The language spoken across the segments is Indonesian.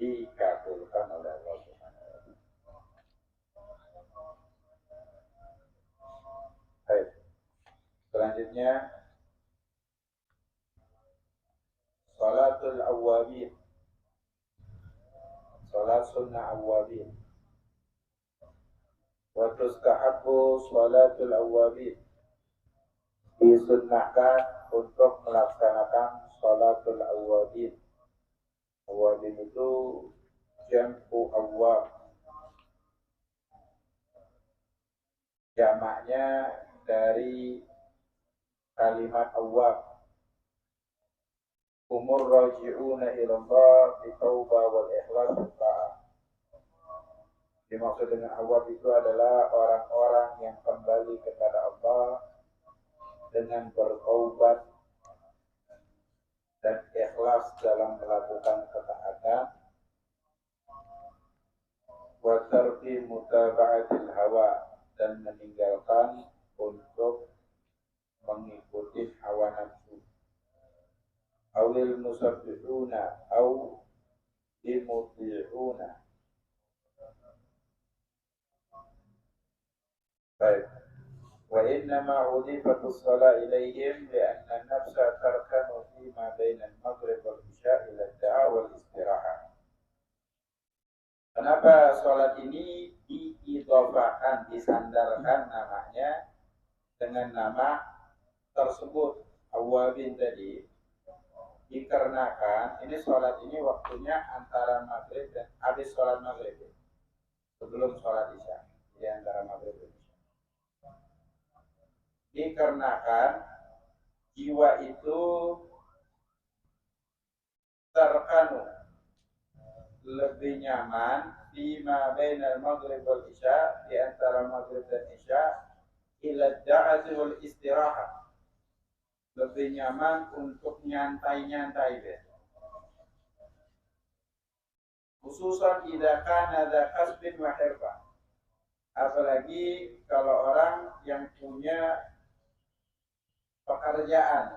dikabulkan oleh Allah Subhanahu wa taala. Baik. Selanjutnya salatul awwabin. Salat sunnah awwabin. Wa tustahabbu salatul awwabin. Disunnahkan untuk melaksanakan salatul awwabin. Awwabin itu jam'u awwab. Jamaknya dari kalimat awwab. Umur raji'una ilallah bitawbah wal ikhlas ta'ah. Dimaksud dengan awwab itu adalah orang-orang yang kembali kepada Allah dengan bertaubat dan ikhlas dalam melakukan ketaatan, wa tarki mutaba'atil hawa, dan meninggalkan untuk mengikuti hawa nafsu. Awil musabbihuna au dimuti'una. Baik. Wa innama udifatus salat ilaihim lianna nafsa tarkanu fima bainal maghrib wal isya ila da'a wal istirahat. Kenapa sholat ini diidhofahkan, disandarkan namanya dengan nama tersebut awwabin tadi? Dikarenakan ini sholat ini waktunya antara maghrib dan habis sholat maghrib, sebelum sholat isya, di antara maghrib dan isya. Dikarenakan jiwa itu terkanu lebih nyaman fima bainal maghrib wal isya, di antara maghrib dan isya, ila da'ati wal istirahat, lebih nyaman untuk nyantai-nyantai deh. Khususan idza kana dza kasbin wa hirfah. Apalagi kalau orang yang punya pekerjaan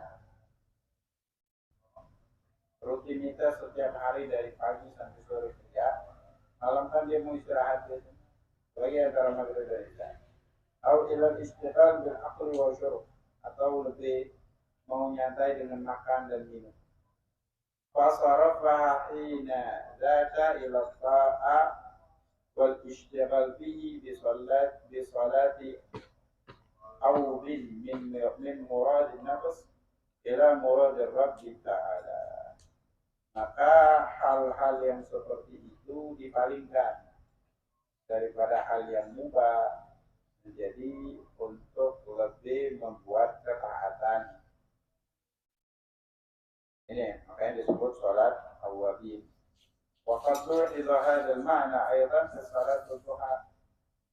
rutinitas setiap hari dari pagi sampai sore kerja, malam kan dia mau istirahat gitu. Lagi antara maghrib dan isya. Au ila istighfar bil aqli wa syurb, atau lebih mau nyantai dengan makan dan minum. Fasarafa hina zata ila ta'a wal ishtighal bihi bi salati aw min murad an-nafs ila murad ar-rabb ta'ala. Maka hal-hal yang seperti itu dipalingkan daripada hal yang mubah menjadi untuk lebih membuat ketaatan. Ini makanya disebut sholat awwabin. Wa qadru ila hadzal ma'na aidan fi sholat duha.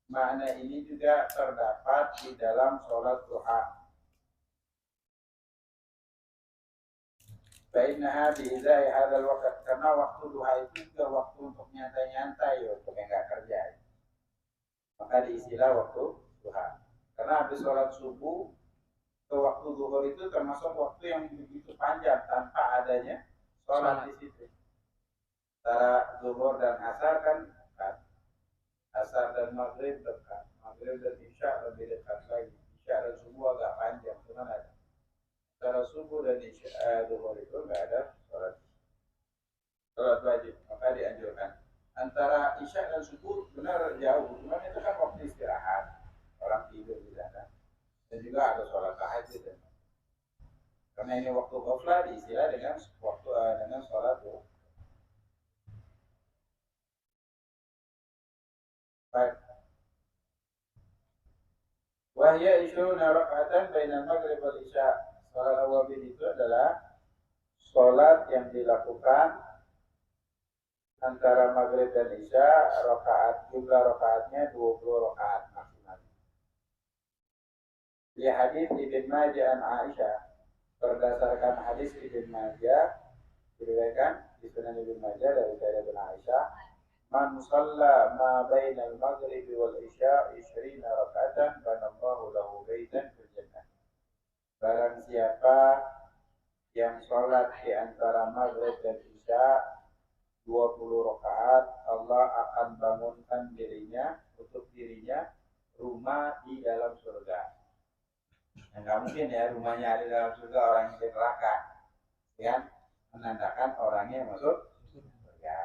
Makna ini juga terdapat di dalam sholat duha. Bainaha bi'idai hadzal waqt, karena waktu duha itu juga waktu untuk nyantai-nyantai, untuk yang enggak kerja. Maka diistilah waktu duha. Karena habis sholat subuh ke waktu zuhur itu termasuk waktu yang begitu panjang tanpa adanya sholat di situ. Antara zuhur dan asar kan dekat, asar dan maghrib dekat, maghrib dan isya lebih dekat lagi, isya dan subuh agak panjang, cuma ada. Antara subuh dan isya zuhur itu nggak ada sholat wajib, maka dianjurkan. Antara isya dan subuh benar jauh, cuma itu kan waktu istirahat, orang tidur di sana. Dan juga ada sholat tahajud. Karena ini waktu ghaflah diistilah dengan waktu dengan sholat duha. Baik. Wahya isyruna raka'atan bainal maghrib wal isya. Sholat awwabin itu adalah sholat yang dilakukan antara maghrib dan isya, rakaat, jumlah rakaatnya 20 rakaat maksimal. Di hadis Ibnu Majah an Aisyah, berdasarkan hadis Ibnu Majah diriwayatkan di Sunan Ibnu Majah dari Sayyidatina Aisyah, man shalla ma bainal maghrib wal isya 20 raka'atan banallahu lahu baitan fil jannah. Barang siapa yang sholat di antara maghrib dan isya 20 rakaat, Allah akan bangunkan dirinya, untuk dirinya rumah di dalam surga. Nah, nggak mungkin ya rumahnya ada di dalam surga orang yang di neraka, kan? Menandakan orangnya masuk surga.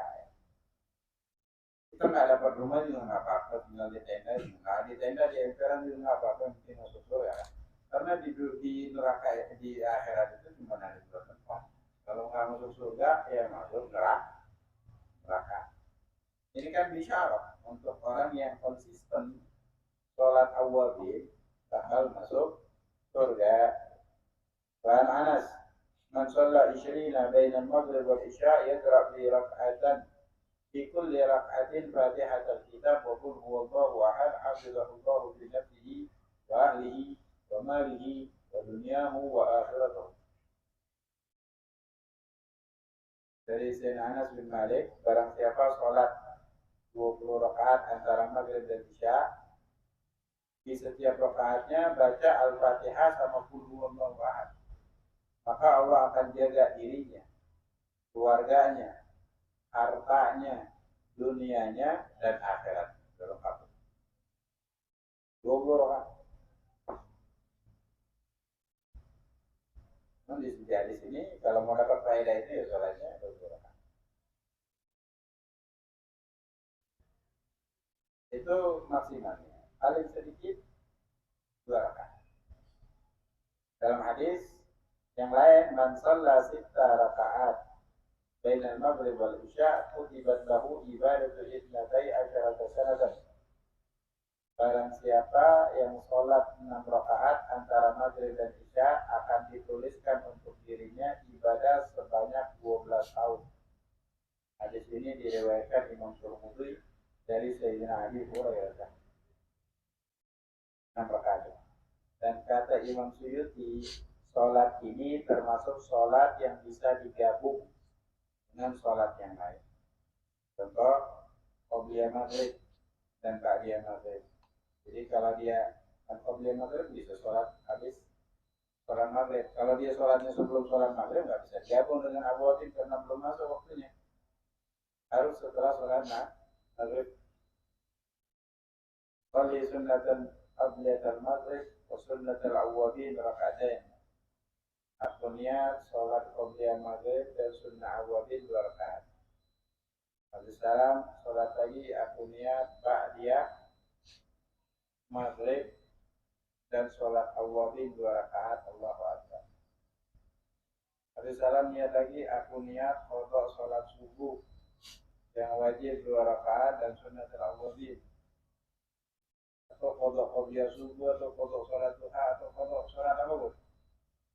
Kita nggak dapat rumah juga nggak apa-apa, tinggal di tenda, nggak di tenda di emperan juga nggak apa-apa, mungkin masuk surga. Karena di neraka di akhirat itu cuma ada dua tempat. Kalau nggak masuk surga, ya masuk neraka. Ini kan bisyarat untuk orang yang konsisten sholat awwabin bakal masuk surga. Bahan Anas, man shalla 20 baina al-maghrib wal isya yaqra fi rak'atan fi kulli rak'atin fatihatul kitab wa qul huwallahu ahad hafizahullahu fi nafsihi wa ahlihi wa malihi wa dunyahu wa akhiratuhu. Dari Sayyidina Anas bin Malik, barang siapa sholat 20 rakaat antara maghrib dan isya, di setiap rakaatnya baca Al-Fatihah sama Qul huwallahu ahad, maka Allah akan jaga dirinya, keluarganya, hartanya, dunianya, dan akhirat. 20 rakaat. Nah, di sini kalau mau dapat faedah itu ya sholatnya 20 rakaat. Itu maksimalnya. Paling sedikit 2 rakaat. Dalam hadis yang lain, man shalla 6 rakaat bainal maghrib wal isya kutibat lahu ibadatu 12 sanatan. Barang siapa yang sholat 6 rakaat antara maghrib dan isya akan dituliskan untuk dirinya ibadah sebanyak 12 tahun. Hadis ini diriwayatkan Imam Tirmidzi dari Sayyidina Abi Hurairah. 6 rakaat. Dan kata Imam Suyuti, sholat ini termasuk sholat yang bisa digabung dengan sholat yang lain. Contoh, qobliyah maghrib dan ba'diyah maghrib. Jadi kalau dia qobliyah maghrib bisa sholat habis sholat maghrib. Kalau dia sholatnya sebelum sholat maghrib nggak bisa digabung dengan awwabin karena belum masuk waktunya. Harus setelah sholat maghrib. Qali sunnatan qabliyatal maghrib wa sunnatal awwabin raka'atain. Aku niat sholat qobliyah maghrib dan sunnah awwabin 2 rakaat. Habis salam sholat lagi, aku niat ba'diyah maghrib dan sholat awwabin 2 rakaat. Allahu Akbar. Habis salam niat lagi, aku niat qada sholat subuh yang wajib 2 rakaat dan sunnah awwabin. Atau qada qobliyah subuh atau qada sholat duha atau qada sholat apa pun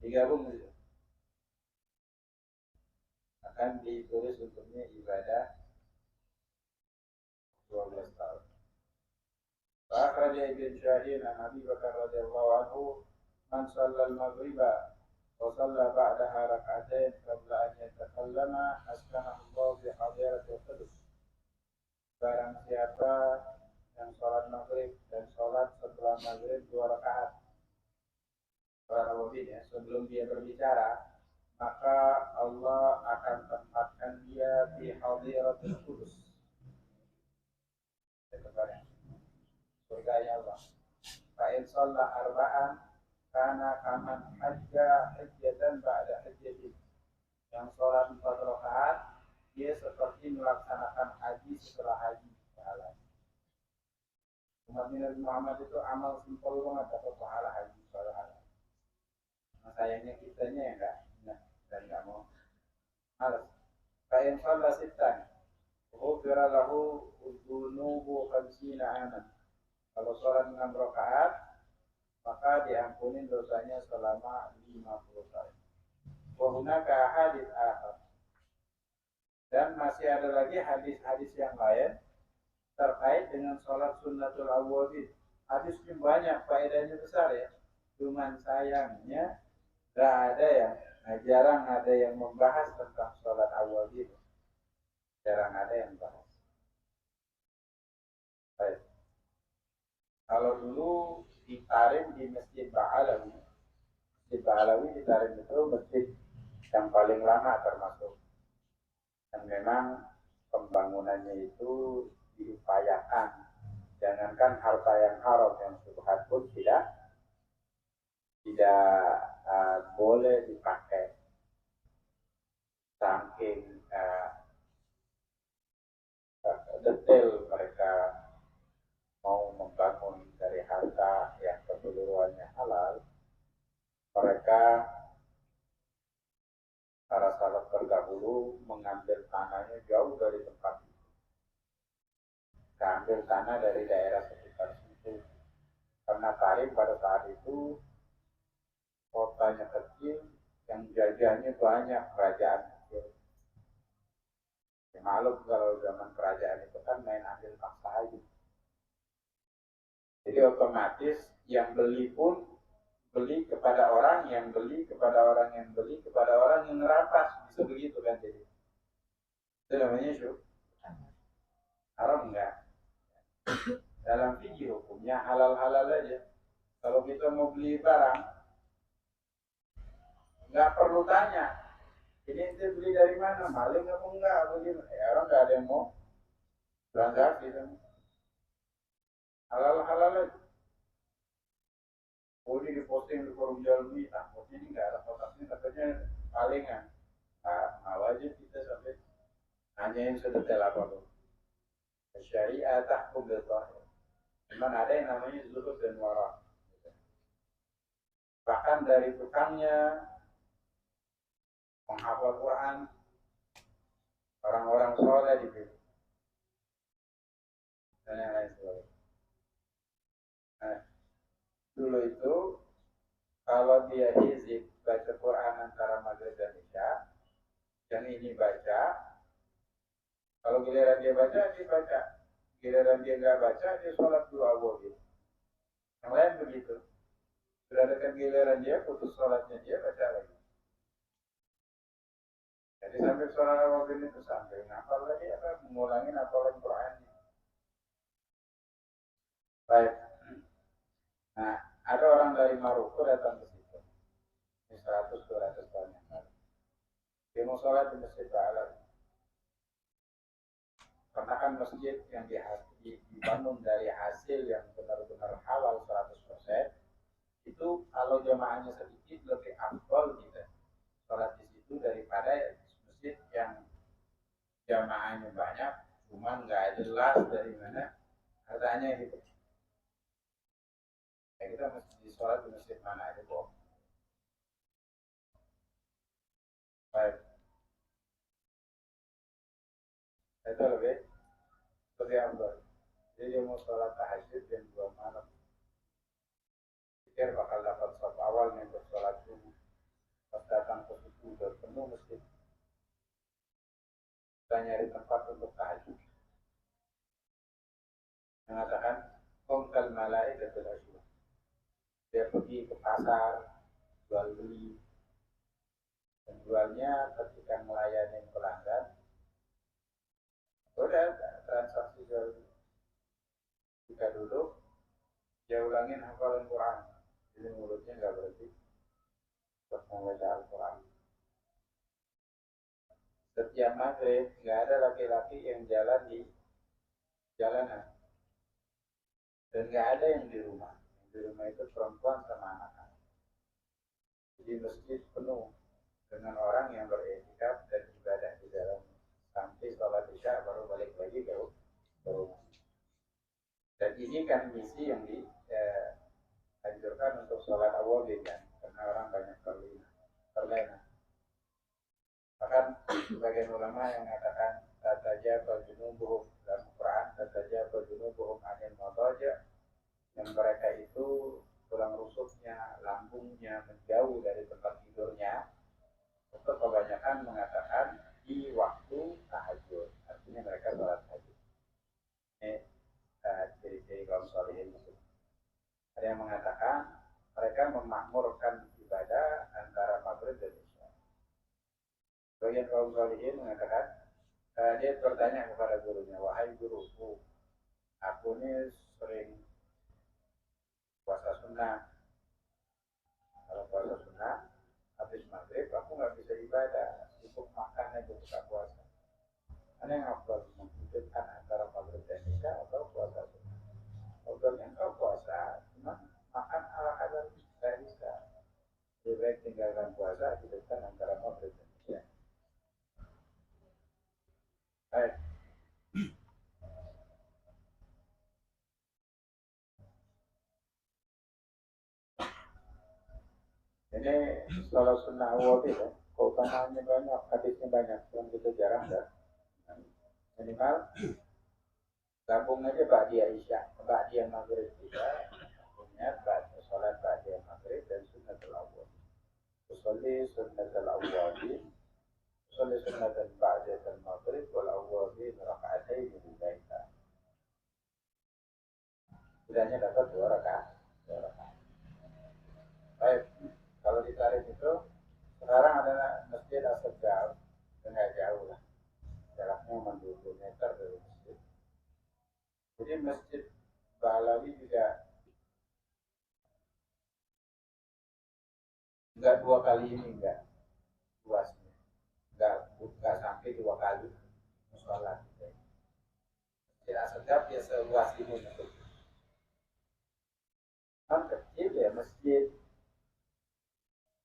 digabung gitu. Akan ditulis untuknya ibadah 12 tahun. فأخرج ابن شاهين عن أبي بكر رضي الله عنه من صلى المغرب وصلى بعدها ركعتين قبل أن يتكلم أسكنه الله بحضيرة القدس. Barang siapa yang sholat maghrib dan sholat setelah maghrib 2 rakaat, sholat awwabin ya, sebelum dia berbicara, maka Allah akan tempatkan dia di hadiratul qudus. Surganya Allah. Fa'in sholat arba'an kana kaman hajja hajjatan ba'da hajjatin. Yang sholat 4 rakaat, dia seperti melaksanakan haji setelah haji. Pahala. Umat Nabi Muhammad itu amal simpel banget dapat pahala haji pahala. Nah, sayangnya kitanya ya enggak, dan enggak mau malas. Fa'in sholat sittan, ghufira lahu dunubu 50 aman. Kalau sholat 6 rakaat, maka diampuni dosanya selama 50 tahun. Wa hunaka hadits akhar. Dan masih ada lagi hadis-hadis yang lain terkait dengan sholat sunnatul awwabin. Hadisnya banyak, faedahnya besar ya. Cuman sayangnya jarang ada yang membahas tentang sholat awwabin. Jarang ada yang bahas. Baik. Kalau dulu di Tarim di Masjid Ba'alawi, Masjid Ba'alawi di Tarim itu masjid yang paling lama termasuk. Dan memang pembangunannya itu diupayakan. Jangankan harta yang haram yang subhat pun tidak boleh dipakai. Saking detail mereka mau membangun dari harta yang keseluruhannya halal, mereka para salaf terdahulu mengambil tanahnya jauh dari tempat itu. Ambil tanah dari daerah sekitar situ. Karena Tarim pada saat itu kotanya kecil, yang jajahnya banyak, kerajaan kecil. Maklum kalau zaman kerajaan itu kan main ambil paksa aja. Jadi otomatis yang beli pun beli kepada orang yang beli kepada orang yang beli kepada orang yang ngerampas, bisa begitu kan. Jadi itu namanya haram enggak? Dalam fikih hukumnya halal-halal aja. Kalau kita mau beli barang nggak perlu tanya ini ente beli dari mana, maling apa enggak, begini ya, orang nggak ada yang mau transaksi kan. Halal-halal aja. Oh, ini diposting di forum jual beli, takutnya ini nggak ada kotaknya, katanya palingan. Nah, wajib kita sampai nanyain sedetail apa loh. Syariah tahkum bil zahir. Cuman ada yang namanya zuhud dan wara. Bahkan dari tukangnya menghafal Quran, orang-orang soleh dipilih dan yang lain sebagainya. Nah, dulu itu kalau dia hizib baca Quran antara maghrib dan isya, yang ini baca, kalau giliran dia baca, dia baca. Giliran dia nggak baca, dia sholat dua wajib. Yang lain begitu. Sudah dekat giliran dia, putus sholatnya dia, baca lagi. Jadi sampai sholat wajib itu sampai ngapal lagi, apa mengulangi hafalan Qurannya. Baik. Nah, ada orang dari Maroko datang ke situ. Ini 100-200 tahun yang lalu. Dia mau sholat di Masjid Ba'alah. Karena kan masjid yang dibangun dari hasil yang benar-benar halal 100%, itu kalau jamaahnya sedikit lebih afdal gitu sholat di situ daripada masjid yang jamaahnya banyak, cuman nggak jelas dari mana hartanya gitu. Ya kita mesti sholat di masjid mana aja kok. Baik. Itu lebih afdal. Jadi dia mau sholat tahajud jam 2 malam. Pikir bakal dapat sholat awalnya untuk sholat subuh. Pas datang ke situ udah penuh masjid. Kita nyari tempat untuk tahajud. Mengatakan kongkal malaikatul asyur. Dia pergi ke pasar, jual beli. Penjualnya ketika melayani pelanggan, udah transaksi jual beli. Jika duduk, dia ulangin hafalan Quran. Jadi mulutnya nggak berhenti untuk membaca Al-Quran. Setiap maghrib nggak ada laki-laki yang jalan di jalanan dan nggak ada yang di rumah. Yang di rumah itu perempuan sama anak-anak. Jadi masjid penuh dengan orang yang beriktikaf dan ibadah di dalam sampai sholat isya baru balik lagi ke rumah. Dan ini kan misi yang dianjurkan untuk sholat awal kan, karena orang banyak terlena. Bahkan sebagian ulama yang mengatakan tatajabal junubuhum dalam Quran, tatajabal junubuhum anil madaja, yang mereka itu tulang rusuknya, lambungnya menjauh dari tempat tidurnya. Untuk kebanyakan mengatakan di waktu tahajud, artinya mereka sholat tahajud. Ini ciri-ciri kaum sholihin itu. Ada yang mengatakan mereka memakmurkan ibadah antara maghrib dan isya. Bagian kaum sholihin mengatakan dia bertanya kepada gurunya, wahai guruku, aku ini sering puasa sunnah. Kalau puasa sunnah habis maghrib aku nggak bisa ibadah, cukup makan aja buka puasa. Ini mana yang afdal menghidupkan antara maghrib dan isya atau puasa sunnah? Afdalnya engkau puasa, cuma makan ala kadar tidak bisa. Lebih baik tinggalkan puasa, hidupkan antara maghrib dan isya. Baik. Ini salah sunnah awal ya. Keutamaannya banyak, hadisnya banyak, yang kita jarang ya. Minimal gabung aja ba'diyah isya, ba'diyah maghrib kita, punya sholat ba'diyah maghrib dan sunnatul awwal. Usolli sunnatul awwalin, usolli sunnatul ba'diyah maghrib wal awwalin raka'atain di baita. Setidaknya dapat 2 rakaat. Baik, kalau ditarik itu sekarang ada masjid As-Sajjal, nggak jauh lah, jaraknya 20 meter dari masjid. Jadi masjid Balawi juga nggak 2 kali ini, nggak luasnya, nggak sampai 2 kali musola. Masjid As-Sajjal biasa luas ini gitu. Kan kecil ya masjid.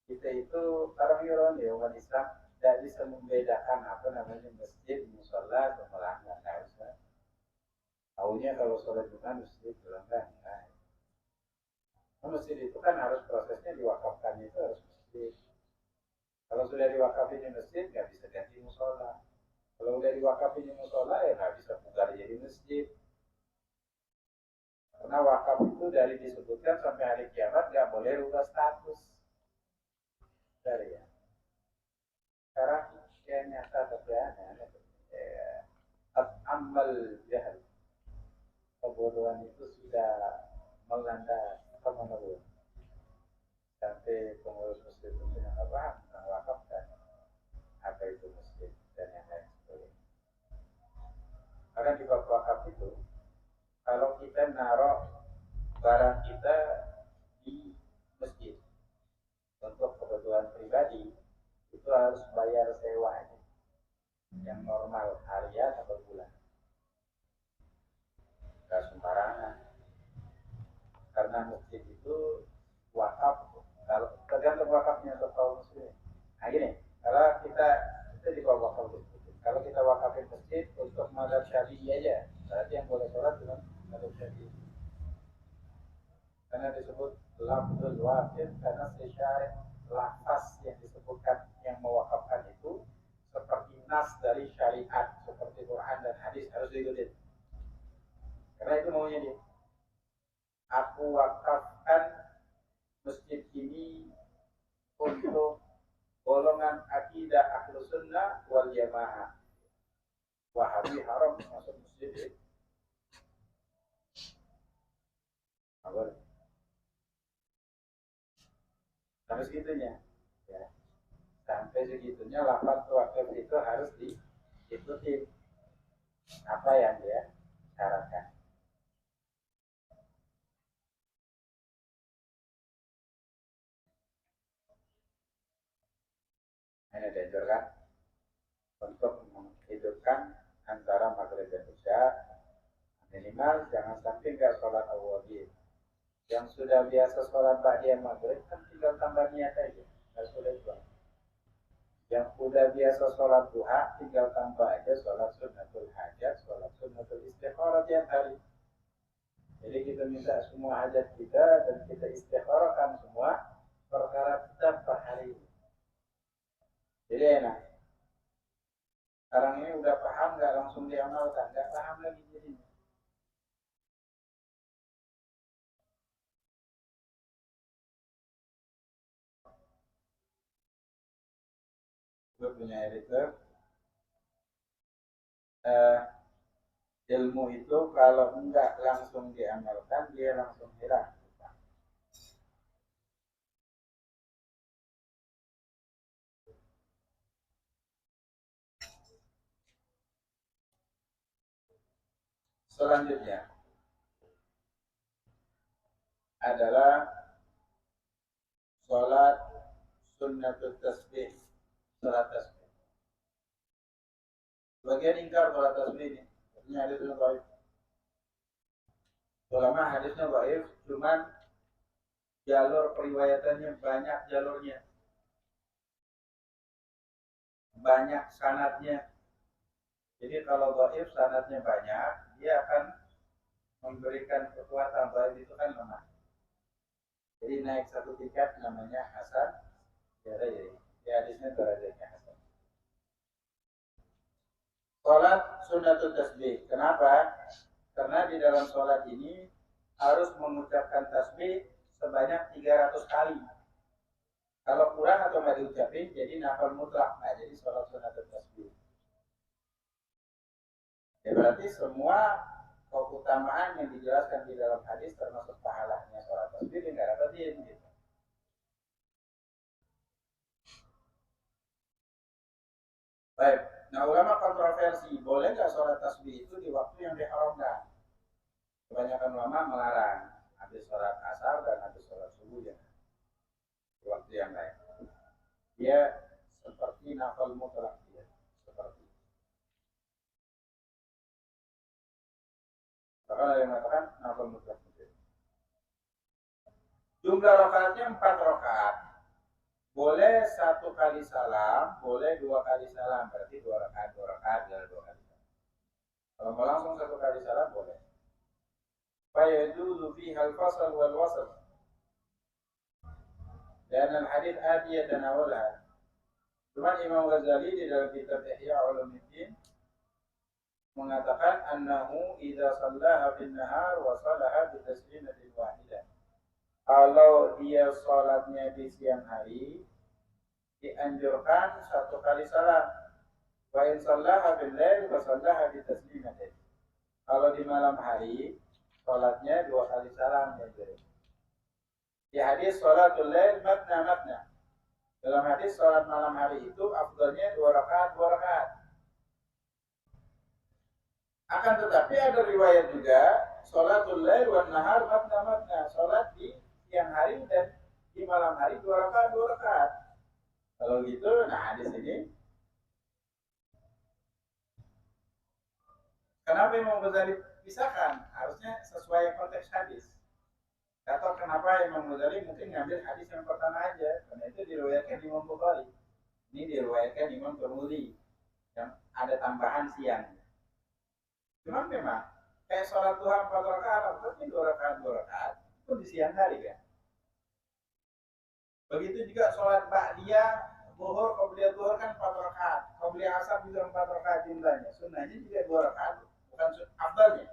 Kita itu orang Iran ya, umat Islam tidak bisa membedakan apa namanya masjid, musola, atau melanggar. Nggak usah. Tahunya kalau sholat Jumat masjid melanggar. Nah, masjid itu kan harus prosesnya diwakafkan, itu harus masjid. Kalau sudah diwakafin di masjid nggak bisa ganti musola. Kalau udah diwakafin di musola ya nggak bisa pugar jadi masjid. Karena wakaf itu dari disebutkan sampai hari kiamat nggak boleh rubah status. Dari ya. Sekarang yang nyata terjadi amal jahil, kebodohan itu sudah melanda kemana-mana sampai pengurus masjid itu tidak paham tentang wakaf dan apa itu masjid dan yang lain sebagainya. Karena di bab wakaf itu kalau kita naruh barang kita di masjid untuk kebutuhan pribadi itu harus bayar sewanya yang normal harian atau bulan, nggak sembarangan. Karena masjid itu wakaf, kalau tergantung wakafnya untuk kaum muslim. Nah gini, kalau kita di bawah wakaf masjid. Kalau kita wakafin masjid untuk mazhab Syafi'i aja, berarti yang boleh sholat cuma mazhab Syafi'i. Karena disebut lafzul waqif, karena secara lafaz yang disebutkan yang mewakafkan itu seperti nas dari syariat, seperti Quran dan hadis harus diikutin. Karena itu maunya dia. Aku wakafkan masjid ini untuk golongan akidah Ahlus Sunnah wal Jamaah. Wahabi haram masuk masjid ini. Boleh. Sampai segitunya. Ya. Sampai segitunya lafaz wakaf itu harus diikuti apa yang dia syaratkan. Ini dianjurkan untuk menghidupkan antara maghrib dan isya, minimal jangan sampai nggak sholat awwalin. Yang sudah biasa sholat ba'diyah maghrib kan tinggal tambah niat aja, nggak sulit banget. Yang sudah biasa sholat duha tinggal tambah aja sholat sunnatul hajat, sholat sunnatul istikharah tiap hari. Jadi kita minta semua hajat kita dan kita istikharahkan semua perkara kita per hari ini. Jadi enak. Sekarang ini udah paham nggak langsung diamalkan, nggak paham lagi jadi. Gue punya editor. Ilmu itu kalau enggak langsung diamalkan dia langsung hilang. Selanjutnya adalah sholat sunnatul tasbih, sholat tasbih. Bagian ingkar sholat tasbih ini. Artinya hadisnya dhaif. Ulama hadisnya dhaif, cuman jalur periwayatannya banyak jalurnya. Banyak sanadnya. Jadi kalau dhaif sanadnya banyak, dia akan memberikan kekuatan. Dhaif itu kan lemah. Jadi naik satu tingkat namanya hasan. Ya hadisnya derajatnya hasan. Sholat sunnatul tasbih. Kenapa? Karena di dalam sholat ini harus mengucapkan tasbih sebanyak 300 kali. Kalau kurang atau nggak diucapin, jadi nafal mutlak. Nah, jadi sholat sunnatul tasbih. Ya berarti semua keutamaan yang dijelaskan di dalam hadis termasuk pahalanya sholat tasbih nggak dapatin gitu. Baik, nah ulama kontroversi, boleh nggak sholat tasbih itu di waktu yang diharamkan? Kebanyakan ulama melarang habis sholat asar dan habis sholat subuh ya, di waktu yang lain. Dia seperti nafal mutlak dia, seperti. Bahkan ada yang mengatakan nafal mutlak. Jumlah rakaatnya 4 rakaat. Boleh 1 kali salam, boleh 2 kali salam, berarti 2 rakaat, 2 rakaat, 2 kali salam. Kalau mau langsung 1 kali salam boleh. Fayajuzu fiha al-fasl wal wasl. Dan al-hadits atiyah dan awalha. Cuman Imam Ghazali di dalam kitab Ihya Ulumuddin mengatakan annahu idza shallaha bin nahar wa shallaha bi taslimatin wahidah. Kalau dia sholatnya di siang hari, dianjurkan 1 kali salam. Wa in shallaha bil lail wa shallaha bi taslimatin. Kalau di malam hari, sholatnya 2 kali salam ya. Di hadis sholatul lail matna. Dalam hadis sholat malam hari itu afdalnya 2 rakaat, 2 rakaat. Akan tetapi ada riwayat juga sholatul lail wan nahar matna. Sholat di siang hari dan di malam hari 2 rakaat, 2 rakaat. Kalau gitu, nah di sini kenapa Imam Ghazali pisahkan? Harusnya sesuai konteks hadis. Atau kenapa Imam Ghazali mungkin ngambil hadis yang pertama aja, karena itu diriwayatkan Imam Bukhari. Ini diriwayatkan Imam Tirmidzi yang ada tambahan siang. Cuma memang kayak sholat duha 4 rakaat, artinya 2 rakaat, 2 rakaat itu di siang hari kan. Begitu juga sholat ba'diyah zuhur, qabliyah zuhur kan 4 rakaat, qabliyah asar juga 4 rakaat jumlahnya. Sunnahnya juga 2 rakaat, bukan afdalnya.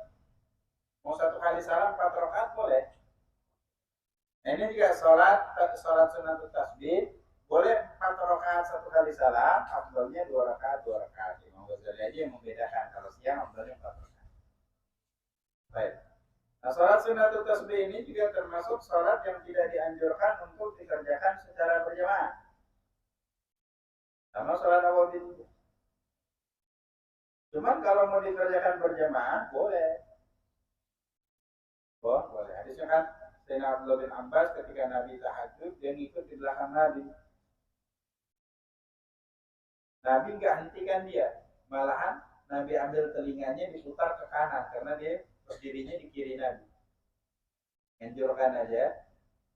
Mau 1 kali salam 4 rakaat boleh. Nah ini juga sholat sunnatul tasbih boleh 4 rakaat 1 kali salam, afdalnya 2 rakaat 2 rakaat. Imam Ghazali aja yang membedakan kalau siang afdalnya 4 rakaat. Baik. Nah sholat sunnatul tasbih ini juga termasuk sholat yang tidak dianjurkan untuk dikerjakan secara berjamaah. Sama sholat awal. Cuman kalau mau dikerjakan berjamaah boleh. Boleh. Hadisnya kan Sayyidina Abdullah bin Abbas ketika Nabi tahajud, dia ngikut di belakang Nabi. Nabi nggak hentikan dia, malahan Nabi ambil telinganya diputar ke kanan karena dia berdirinya di kiri Nabi. Anjurkan aja,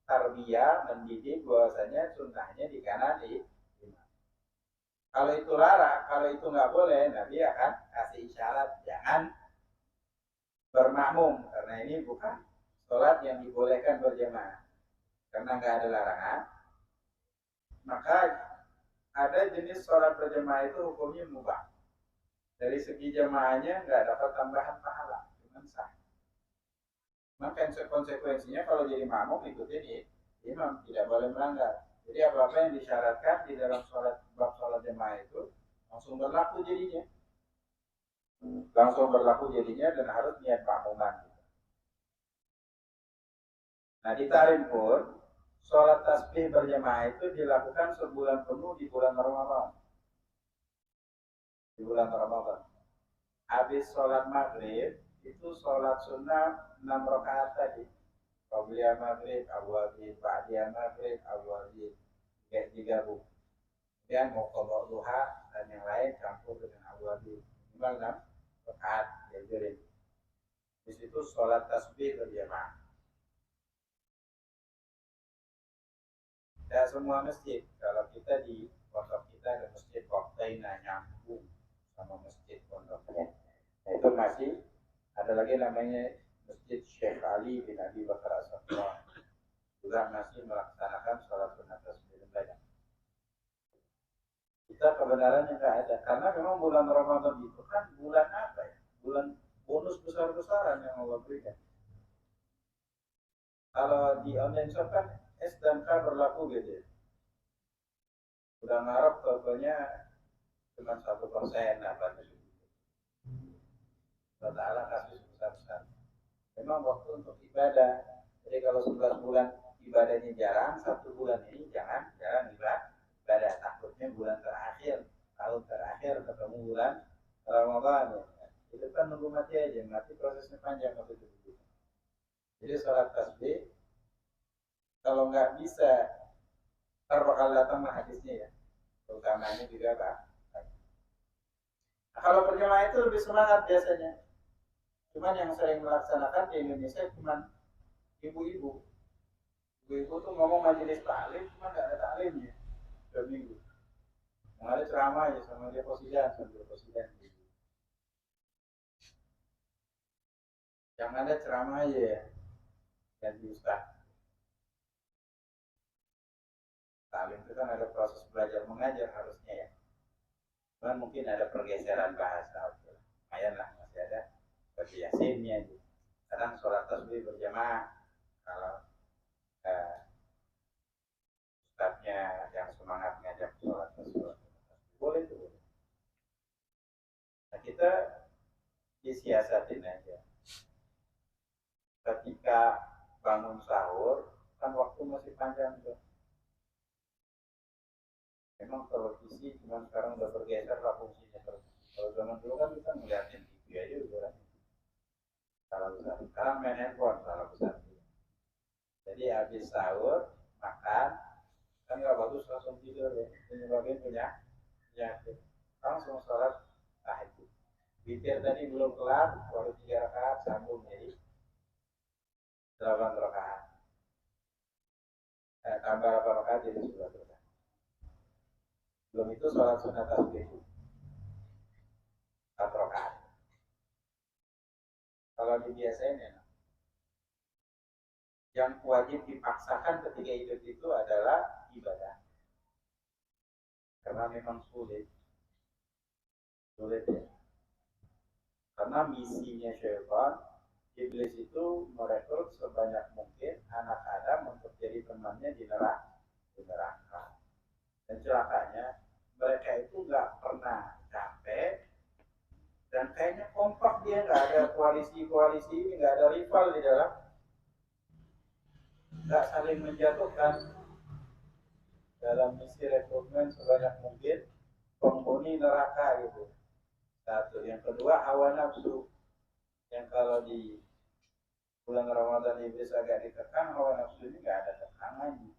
tarbiyah mendidik bahwasanya sunnahnya di kanan di. Kalau itu larang, kalau itu nggak boleh, Nabi akan kasih isyarat jangan bermakmum karena ini bukan sholat yang dibolehkan berjamaah. Karena nggak ada larangan, maka ada jenis sholat berjamaah itu hukumnya mubah. Dari segi jamaahnya nggak dapat tambahan pahala, cuma sah. Maka konsekuensinya kalau jadi makmum ikutin imam, tidak boleh melanggar. Jadi apa-apa yang disyaratkan di dalam bab sholat jamaah itu langsung berlaku jadinya. Dan harus niat makmuman. Nah di Tarim pun sholat tasbih berjamaah itu dilakukan sebulan penuh di bulan Ramadan. Habis sholat maghrib itu sholat sunnah 6 rakaat tadi. Qabliyah maghrib, awwabid, ba'diyah maghrib, awwabid, kayak digabung. Kemudian mau qadha duha dan yang lain campur dengan awwabid. minimal 6 rakaat diajarin. Di situ sholat tasbih berjamaah. Tidak semua masjid. Kalau kita di pondok kita ada masjid Waktaina nyambung sama masjid pondoknya. Nah, itu masih ada lagi namanya Masjid Syekh Ali bin Abi Bakar As-Sakran. Juga masih melaksanakan sholat sunat tasbih banyak. Kita kebenarannya tidak ada karena memang bulan Ramadan itu kan bulan apa ya? Bulan bonus besar-besaran yang Allah berikan. Kalau di online shop kan S dan K berlaku gitu ya. Udah ngarep contohnya cuma 1% apa itu. Padahal kasus besar-besar. Memang waktu untuk ibadah. Jadi kalau 11 bulan ibadahnya jarang, 1 bulan ini jarang ibadah. Takutnya bulan terakhir, tahun terakhir ketemu bulan Ramadan. Ya. Itu kan nunggu mati aja, mati prosesnya panjang waktu itu. Jadi sholat tasbih kalau nggak bisa ntar bakal datang hadisnya ya, terutamanya juga Pak. Nah, kalau berjamaah itu lebih semangat biasanya. Cuman yang sering melaksanakan di Indonesia cuman ibu-ibu. Ibu-ibu tuh ngomong majelis taklim, cuma nggak ada taklimnya. 2 minggu. Yang ada ceramah ya sama dia posidan. Yang ada ceramah ya ganti ustaz. Taklim itu kan ada proses belajar mengajar harusnya ya. Cuman mungkin ada pergeseran bahasa. Lumayan lah masih ada bagi yasinnya. Kadang sholat tasbih berjamaah. Kalau ustadznya yang semangat ngajak sholat tasbih boleh tuh. Nah kita disiasatin aja. Ketika bangun sahur kan waktu masih panjang tuh. Memang televisi cuma sekarang udah bergeser lah fungsinya televisi. Kalau zaman dulu kan kita ngeliatin TV aja udah salah besar. Sekarang main handphone salah besar. Jadi habis sahur makan kan nggak bagus langsung tidur ya. Menyebabkan penyakit. Langsung sholat tahajud. Witir tadi belum kelar, baru 3 rakaat sambung jadi 8 rakaat. Tambah 8 rakaat jadi 11 rakaat. Belum itu sholat sunat tasbih 4 rakaat. Kalau dibiasain ya, yang wajib dipaksakan ketika hidup itu adalah ibadah. Karena memang sulit ya. Karena misinya syaitan, iblis itu merekrut sebanyak mungkin anak Adam untuk jadi temannya di neraka. Dan celakanya mereka itu nggak pernah capek dan kayaknya kompak dia, nggak ada koalisi ini, nggak ada rival di dalam, nggak saling menjatuhkan dalam misi rekrutmen sebanyak mungkin penghuni neraka gitu. Satu, yang kedua hawa nafsu yang kalau di bulan Ramadan iblis agak ditekan, hawa nafsu ini nggak ada tekanannya,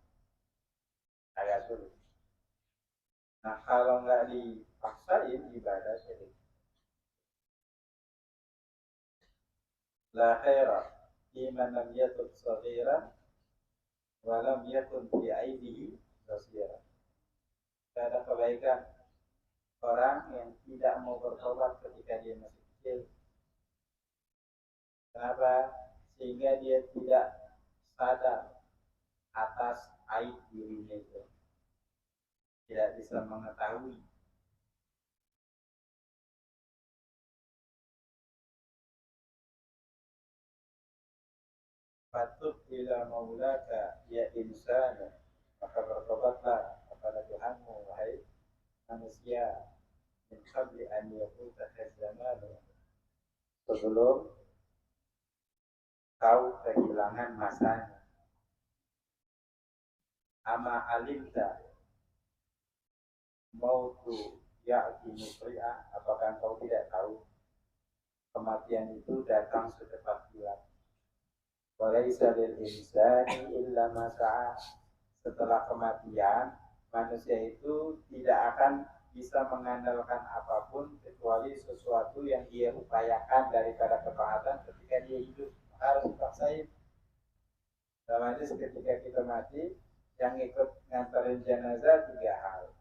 agak sulit. Nah kalau nggak dipaksain ibadah syirik. La khaira liman lam yatub saghiran wa lam yakun fi aidihi basira. Tidak ada kebaikan orang yang tidak mau bertobat ketika dia masih kecil. Kenapa? Sehingga dia tidak sadar atas aib dirinya itu. Tidak bisa mengetahui. Patut ila maulaka ya insana, maka bertobatlah kepada Tuhanmu wahai manusia, min qabli an yafuta zamanu, sebelum kau kehilangan masanya. Ama alimta mautu ya'ti musri'ah, apakah kau tidak tahu kematian itu datang secepat kilat. Walaisa lil insani illa ma sa'a. Setelah kematian manusia itu tidak akan bisa mengandalkan apapun kecuali sesuatu yang dia upayakan daripada ketaatan ketika dia hidup. Harus dipaksain. Dalam hadis ketika kita mati, yang ikut nganterin jenazah 3 hal.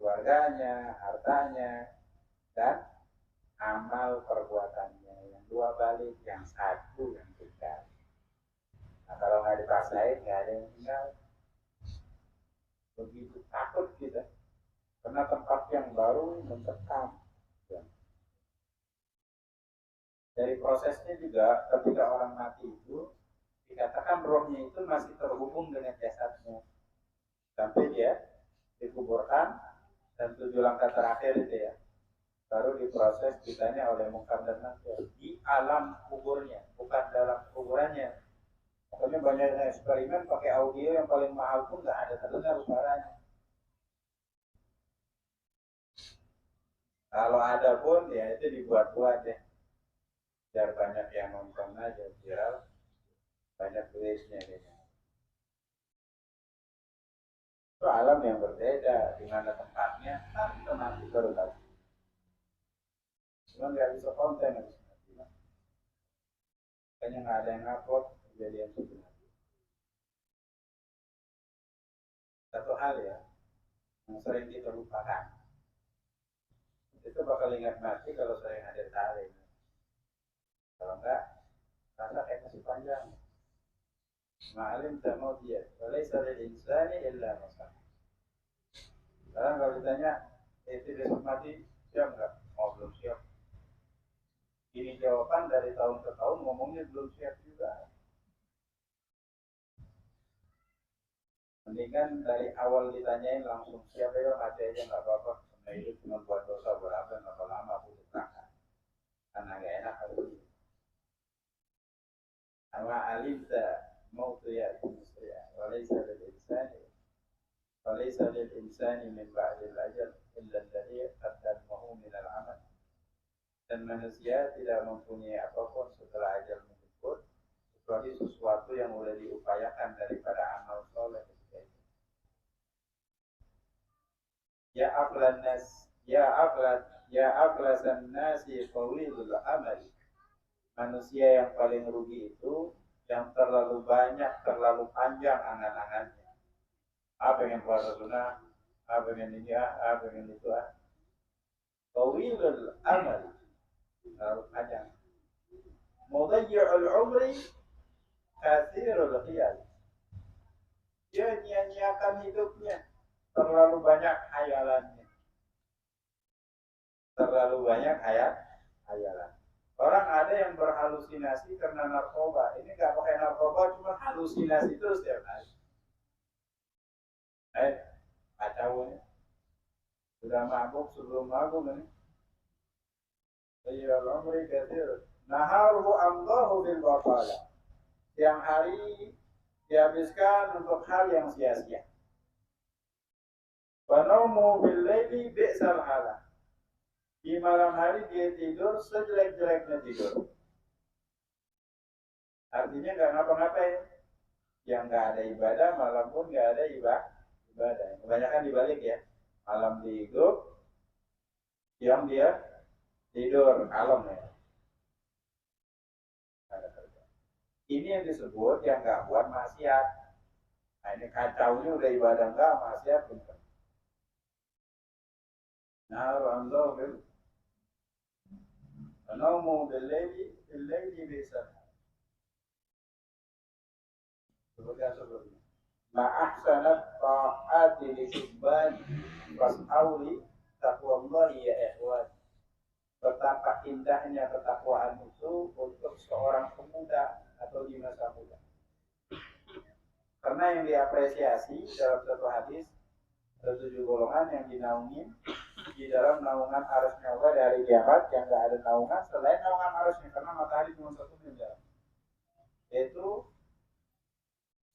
Keluarganya, hartanya, dan amal perbuatannya. Yang 2 balik, yang 1 yang tinggal. Nah kalau nggak dipaksain, nggak ada yang tinggal. Begitu takut kita. Karena tempat yang baru mencekam. Dari prosesnya juga ketika orang mati itu dikatakan rohnya itu masih terhubung dengan jasadnya sampai dia dikuburkan dan 7 langkah terakhir itu ya baru diproses ditanya oleh Munkar dan Nakir di alam kuburnya bukan dalam kuburannya. Makanya banyak eksperimen pakai audio yang paling mahal pun nggak ada terdengar suaranya. Kalau ada pun ya itu dibuat-buat ya biar banyak yang nonton aja viral banyak duitnya gitu. Itu alam yang berbeda di mana tempatnya kita nanti baru tahu. Cuma nggak bisa konten habis mati. Makanya nggak ada yang upload kejadian sebenarnya. Satu hal ya yang sering kita lupakan itu bakal ingat mati kalau sering hadir talim. Kalau enggak, rasa kayak masih panjang. Ma'alim tak mau dia. Walaysa lil insani illa masa. Sekarang kalau ditanya, itu besok mati, siap enggak? Oh belum siap. Ini jawaban dari tahun ke tahun ngomongnya belum siap juga. Mendingan dari awal ditanyain langsung siap ya mati aja nggak apa-apa. Karena itu cuma buat dosa berapa nggak lama butuh neraka. Karena nggak enak harus. Ama alimta mautu ya'ti musri'a walaysa lil insani min ba'dil ajal illa alladhi qaddamahu min al-amal. Dan manusia tidak mempunyai apapun setelah ajal menjemput kecuali sesuatu yang sudah diupayakan daripada amal soleh ketika itu. Ya aflasan nasi qawilul amal. Manusia yang paling rugi itu yang terlalu banyak, terlalu panjang angan-angannya. Pengen puasa sunnah, pengen ini pengen itu Tawilul amal, terlalu panjang. Mudayyi'ul umri, katsirul khiyal. Dia nyanyiakan hidupnya, terlalu banyak hayalannya. Terlalu banyak hayalan. Orang ada yang berhalusinasi karena narkoba. Ini nggak pakai narkoba, cuma halusinasi terus setiap hari. Kacau ini. Sudah mabuk sebelum mabuk ini. Iya, umri katsir. Naharuhu amdahu bil batala. Siang hari dihabiskan untuk hal yang sia-sia. Wa naumu bil laili bi'sal hala. Di malam hari dia tidur sejelek-jeleknya tidur. Artinya nggak ngapa-ngapain. Yang nggak ada ibadah, malam pun nggak ada ibadah. Kebanyakan dibalik ya. Malam hidup, siang dia tidur, kalem ya. Ini yang disebut yang nggak buat maksiat. Nah ini kacaunya udah ibadah nggak, maksiat pun. Nah, alhamdulillah. Naumu bil-laili bisa. Sebelumnya. Ma'ahsanat ta'ati li syubban fas'auli taqwallahi ya ikhwan. Betapa indahnya ketakwaan itu untuk seorang pemuda atau di masa muda. Karena yang diapresiasi dalam satu hadis ada 7 golongan yang dinaungi di dalam naungan arusnya Allah dari kiamat yang nggak ada naungan selain naungan arusnya karena matahari cuma satu jam. Yaitu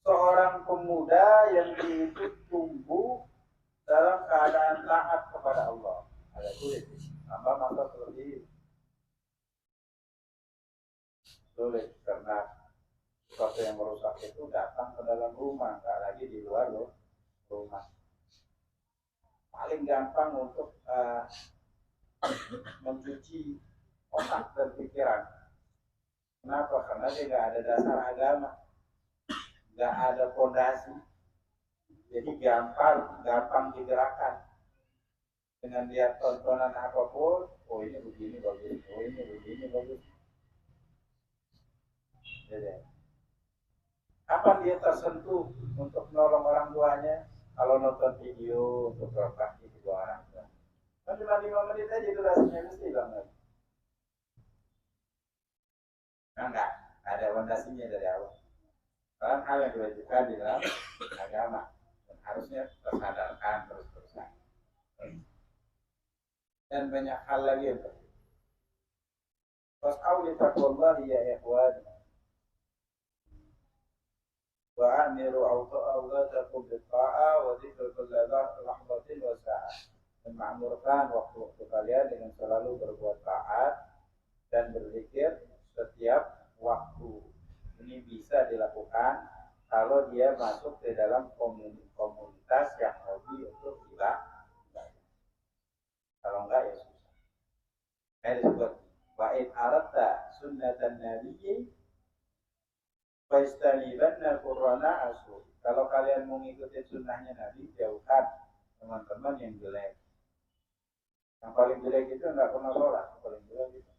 seorang pemuda yang itu tumbuh dalam keadaan taat kepada Allah. Ada sulit, tambah masa seperti sulit karena sesuatu yang merusak itu datang ke dalam rumah, nggak lagi di luar rumah. paling gampang untuk mencuci otak dan pikiran. Kenapa? Karena dia nggak ada dasar agama, nggak ada fondasi, jadi gampang digerakkan dengan lihat tontonan apapun. Oh ini begini bagus, oh ini begini bagus. Jadi, kapan dia tersentuh untuk menolong orang tuanya? Kalau nonton video untuk berbakti kedua orang tua. Kan cuma 5 menit aja durasinya mesti banget. Nah, enggak ada fondasinya dari awal. Karena hal yang diwajibkan di dalam agama dan harusnya tersadarkan terus-terusan. Dan banyak hal lagi yang penting. Fas'au li taqwallahi ya ikhwani. Wa amiru awqatakum bil-ta'a wa dzikru kulli lahzatin wa sa'ah. Dan ma'murkan waktu-waktu kalian dengan selalu berbuat taat dan berzikir setiap waktu. Ini bisa dilakukan kalau dia masuk ke dalam komunitas yang hobi untuk ibadah. Kalau enggak ya susah. Disebut wa'id aratta sunnatan nabiyyi fastanibanna qurrana asu. Kalau kalian mau ngikutin sunnahnya Nabi, jauhkan teman-teman yang jelek. Yang paling jelek itu enggak pernah sholat, paling jelek itu.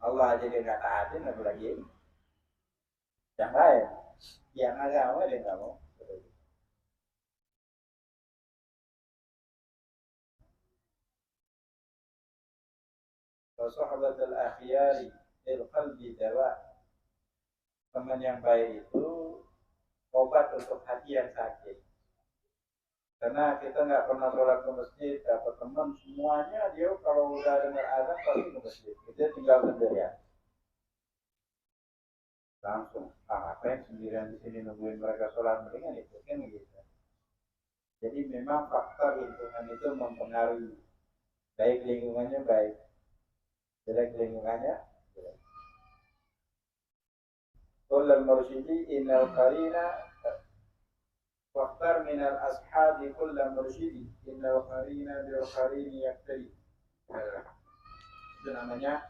Allah aja dia enggak taatin, apalagi yang lain, yang agama dia enggak mau. Sahabat al-akhyari il-qalbi dawa. Teman yang baik itu obat untuk hati yang sakit. Karena kita nggak pernah sholat ke masjid, dapat teman semuanya dia kalau udah dengar azan pasti ke masjid. Kita tinggal sendirian. Langsung, apa yang sendirian di sini nungguin mereka sholat, mendingan itu kan gitu. Jadi memang faktor lingkungan itu mempengaruhi. Baik lingkungannya baik, jelek lingkungannya jelek. Qul al-mursyidi innal qarina waqtar minal ashabi kulla mursyidi innal qarina bil qarini yaktari. Itu namanya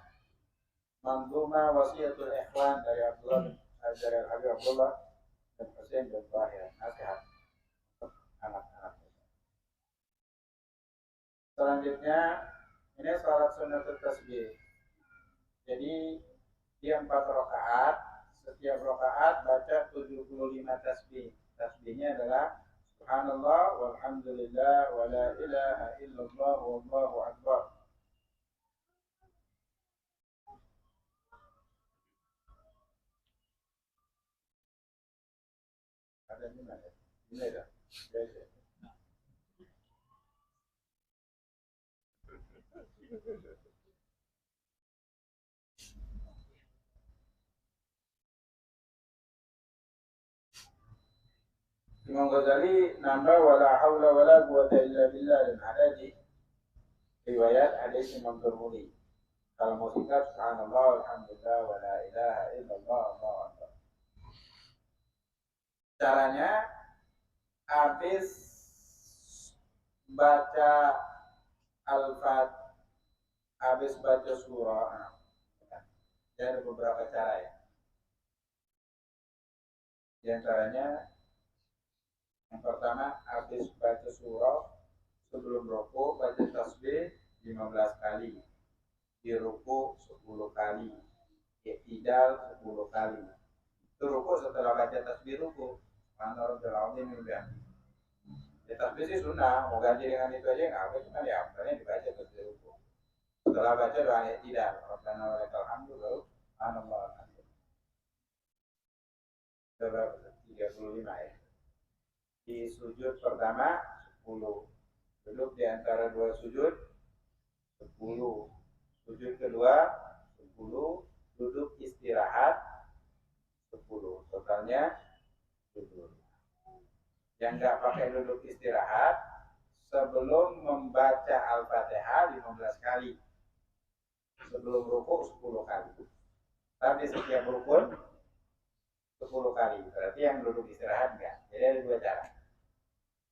Manzuma Wasiyatul Ikhwan dari Abdullah dari Habib Abdullah dan Husain bin Tahir. Nasihat anak-anak. Selanjutnya ini salat sunnatul tasbih. Jadi dia 4 rakaat, setiap rakaat baca 75 tasbih. Tasbihnya adalah subhanallah walhamdulillah wa la ilaha illallah wallahu akbar. Ada di mana? Ini ada. Imam Ghazali nambah wala haula wala quwwata illa billah, dan ada di riwayat hadis Imam Tirmidzi. Kalau mau singkat subhanallah alhamdulillah wala ilaha illallah Allahu akbar. Caranya habis baca Al-Fatihah, habis baca surah. Ada beberapa cara ya. Di antaranya yang pertama, habis baca surah sebelum rukuk baca tasbih 15 kali, di rukuk 10 kali, i'tidal 10 kali. Itu rukuk setelah baca tasbih rukuk. Mana orang ini udah. Ya tasbih sih sunnah, mau ganti dengan itu aja nggak apa, cuma ya ambilnya dibaca tasbih rukuk. Setelah baca doa i'tidal, Rabbana walakal hamdu lalu anallah alhamdulillah. 35 ya. Di sujud pertama 10, duduk di antara 2 sujud 10, sujud kedua 10, duduk istirahat 10, totalnya 10. Yang nggak pakai duduk istirahat, sebelum membaca Al-Fatihah 15 kali, sebelum rukuk 10 kali, tapi setiap rukun 10 kali. Berarti yang duduk istirahat enggak. Jadi ada 2 cara.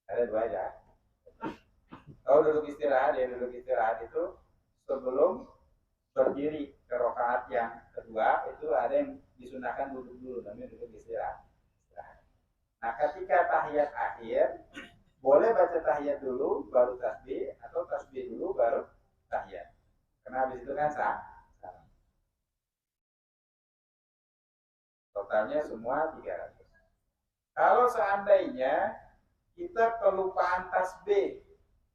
Ada 2 aja. Kalau duduk istirahat, ya duduk istirahat itu sebelum berdiri ke rakaat yang kedua itu ada yang disunahkan duduk dulu, namanya duduk istirahat. Nah, ketika tahiyat akhir, boleh baca tahiyat dulu, baru tasbih, atau tasbih dulu, baru tahiyat. Karena habis itu kan sah. Totalnya semua 300. Kalau seandainya kita kelupaan tasbih,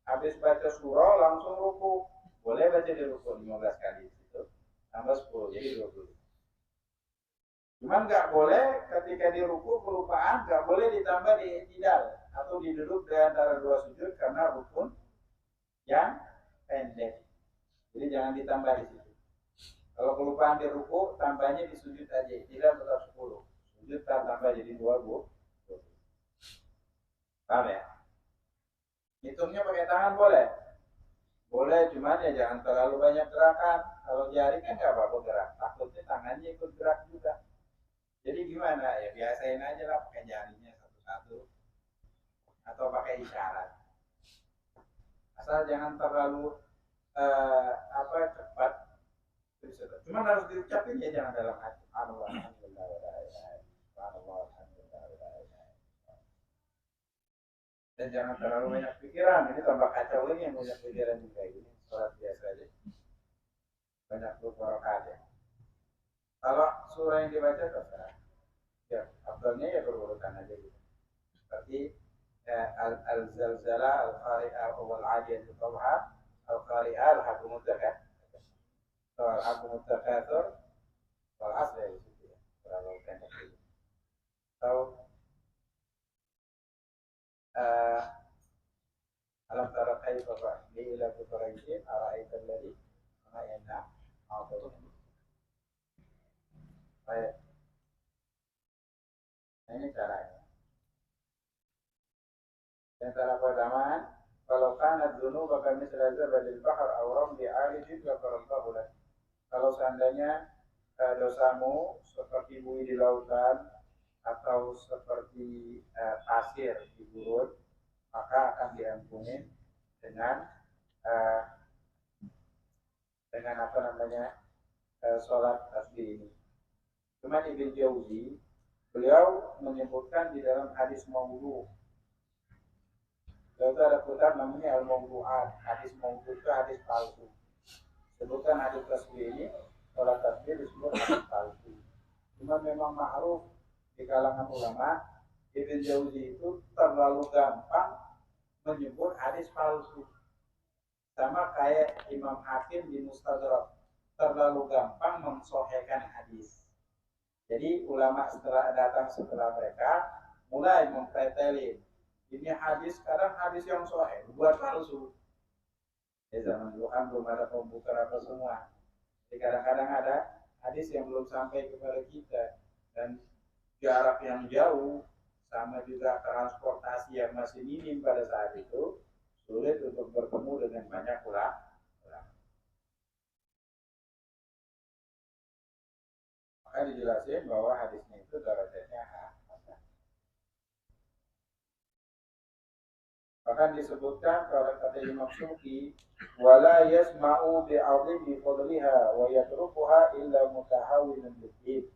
habis baca surah langsung ruku, boleh baca di ruku 15 kali itu, tambah 10 jadi 20. Cuman nggak boleh ketika di ruku kelupaan, nggak boleh ditambah di i'tidal atau di duduk di antara dua sujud karena rukun yang pendek. Jadi jangan ditambah di situ. Kalau kelupaan di ruku, tambahnya di sujud aja, tidak tetap 10. Sujud tambah jadi 20. Paham ya? Hitungnya pakai tangan boleh? Boleh, cuman ya jangan terlalu banyak gerakan. Kalau jari kan nggak apa-apa gerak. Takutnya tangannya ikut gerak juga. Jadi gimana? Ya biasain aja lah pakai jarinya satu-satu. Atau pakai isyarat. Asal jangan terlalu cepat. Cuman harus diucapin ya, jangan dalam hati. Alhamdulillah. Dan jangan terlalu banyak pikiran, ini tambah kacau ini yang banyak pikiran juga ini. Sholat biasa aja, banyak berkorokat ya. Kalau surah yang dibaca terserah ya, abdulnya ya berurutan aja gitu. Seperti al-zalzala, al-qari'ah, wal-adiyah, al-qari'ah, al-hakumut zakat, al-hakumut zakatur, wal-asr ya gitu ya, terlalu pendek gitu. Atau alam tara kaifa fa'ala bi quraisyin ara'aita alladhi yana a'udhu. Baik. Nah, ini caranya. Yang cara pertama, kalau kana dzunub bakal misal zabalil bahr aw ramli 'alijin la qarallahu lak. Kalau seandainya dosamu seperti buih di lautan atau seperti pasir di gurun, maka akan diampuni dengan apa namanya sholat tasbih ini. Cuman Ibnu Jauzi beliau menyebutkan di dalam hadis maudhu. Beliau ada kitab namanya al-maudhu'at. Hadis maudhu itu hadis palsu. Sebutkan hadis tasbih ini, sholat tasbih disebut hadis palsu. Cuma memang ma'ruf di kalangan ulama, Ibnu Jauzi itu terlalu gampang menyebut hadis palsu. Sama kayak Imam Hakim di Mustadrak, terlalu gampang mensahihkan hadis. Jadi ulama datang setelah mereka mulai mempretelin, ini hadis sekarang hadis yang sahih buat palsu. Ya zaman dulu kan belum ada komputer apa semua. Jadi kadang-kadang ada hadis yang belum sampai kepada kita dan jarak yang jauh, sama juga transportasi yang masih minim pada saat itu, sulit untuk bertemu dengan banyak ulama. Maka dijelasin bahwa hadisnya itu derajatnya hasan. Bahkan disebutkan kalau kata Imam Syuuti, wala yasma'u bi'adhimi fadliha wa yatrukuha illa mutahawwinun bid.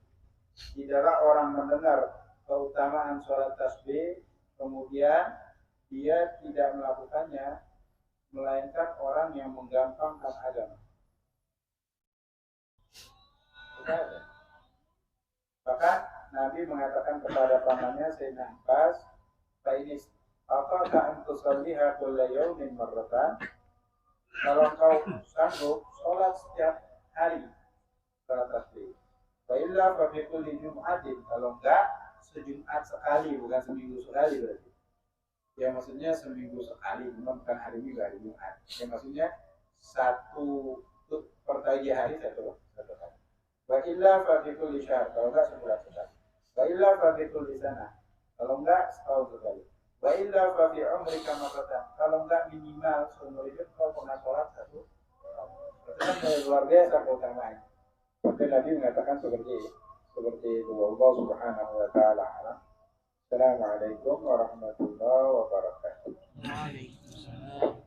Tidaklah orang mendengar keutamaan sholat tasbih kemudian dia tidak melakukannya melainkan orang yang menggampangkan agama. Bahkan Nabi mengatakan kepada pamannya Sayyidina Abbas, "Fainis apakah engkau salliha kulla yaumin marratan?" Kalau kau sanggup sholat setiap hari sholat tasbih. Wa illa fa fi kulli jum'atin. Kalau enggak sejumat sekali, bukan seminggu sekali berarti. Ya maksudnya seminggu sekali, bukan hari Minggu, hari Jumat. Ya maksudnya satu per hari satu kali. Wa illa fa fi kulli syahr, kalau enggak sebulan sekali. Wa illa fa fi kulli sana, kalau enggak setahun sekali. Wa illa fa fi umrika marratan, kalau enggak minimal seumur hidup kau pernah sholat satu. Itu kan luar biasa keutamaannya. Seperti Nabi mengatakan seperti itu. Allah Subhanahu wa taala. Assalamualaikum warahmatullahi wabarakatuh. Waalaikumsalam.